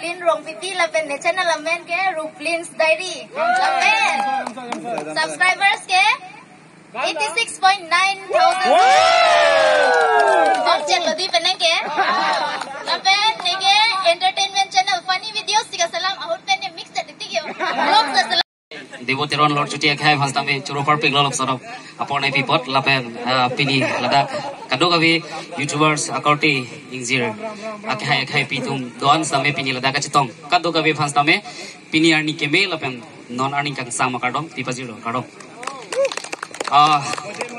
Ruplin Rong Piti lapen ne channel lamen ke Ruplin's Diary lapen subscribers ke 86.9 thousand om chat lodi peneng ke lapen ne ke entertainment channel funny videos tiga salam ahut pen ne mix at tiga vlog sa Devoteron Lord Chutia Kai Hastami Churupar Piglol of Sorop upon a pipot Lapen Pini Lada Kadogavi YouTubers Akoti Inzir Akai Kai Pitum Don Same Pini Ladaka Chitong Kadogavi Hastame Pini Arni Keme Lapen non earning Kang Sama Kardom Tipaziro Kardom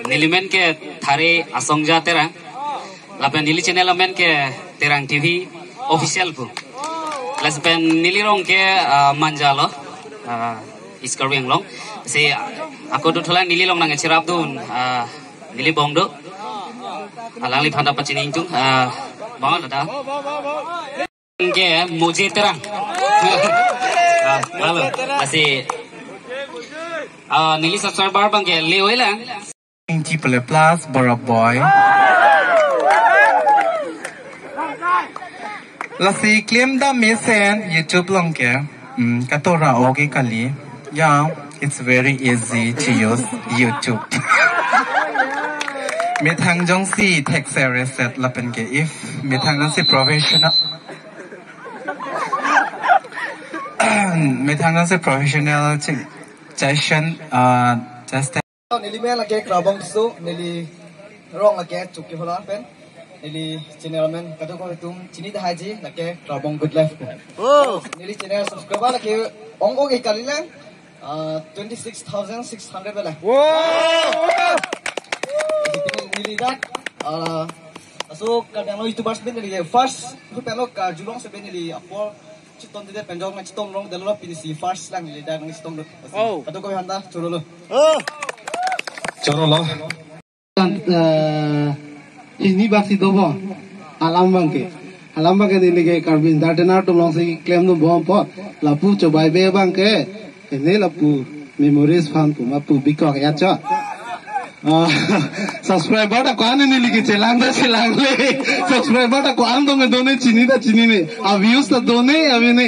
Nilimen ke Thare Asongja Terang Lapen Nili Channel Amen ke Terang TV official pu Laspen Nilirong ke Manjalo Iskarwing long, si aku tu thulang nili long nang cerap tu, nili bong tu, alang li phanda pacining tu, bangun ada. Ke muji terang, lalu si nili subscriber bang ke lewai lang. Inci plus borok boy. Lasi claim da mesen YouTube long ke, katora oke kali. Yeah, it's very easy to use YouTube. Mithang jong si text reset lapen ke if mithang jong si professional. Mithang jong si professional session just. Nili me lagi kerabang tu, nili rong lagi cukup hola pen. Nili channel men kado ko tum chini dah haji lagi kerabang good life. Oh, nili channel subscriber lagi ong ikali lang. 26,600 bala. Wow! Nili dak. So kadang lo YouTubers ben nili first tu pelo ka julong se ben nili apol chiton de penjong na chiton rong de lo pinisi first lang nili dak ng chiton lo. Oh. Kado ko handa churo lo. Oh. Churo lo. Ini baksi dobo alam bangke nili ke karbin dartena to long se claim no bom po lapu chobai be bangke ini lapu memories fan puma pu bikok ya cha subscriber ta kwan nili ke chelang le subscriber ta kwan dong done chini ne views ta done avine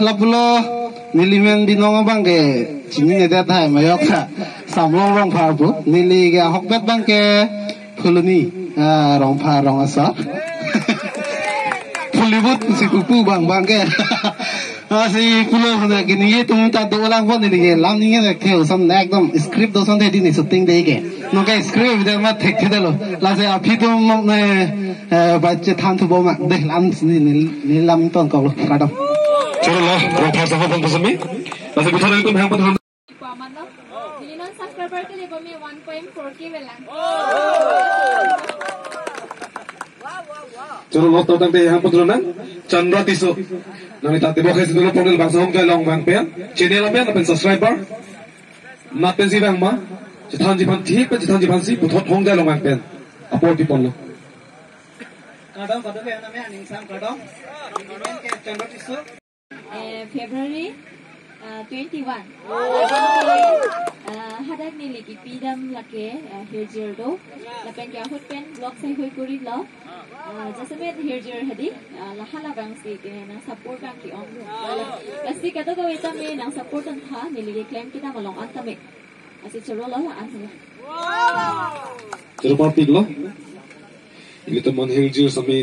lapulo nili men dinong bangke chini ne da thai mayok sa samlong rong pha pu nili ke hokbet bangke Fuluni, rong pha rong asa. Fulibut si kupu bang ke. Si pulo na gini ye tum ta do lang pon ni ke lam ni ke ke sam na ekdom script do sam de ni shooting de ke. No ke script de ma thek de lo. La se aphi tum ne bacche than thu bo ma de lam ni lam ton ko lo ka dom. Churo lo, rong pha sa pon pasami. La se bithara tum hang pon subscriber ke लिए कमी 1.4K बेlang. Churo lo tau tang te hang pon na Chandra Tiso. Nang itate bo khesi dulu ponel bangsa hom kai long bang pen. Channel amen apen subscriber. Na pen si bang ma. Chithan jipan thik pe chithan jipan si puthot hom kai long bang pen. Apor ti pon lo. Kadang ke na me aning sam kadang. Imen ke Chandra Tiso. February 21. Hadak nili ki pidam lake herjer do. Lapen kya hot pen blog sai hoi kuri lo. Jasamet herjer hadi lahala bang si ke nang support ang ki ong. Kasi kato ko ita me nang support ang tha nili ki claim kita malong anta me. Asi churo lo la anta. Churo par piglo. Ini teman herjer sami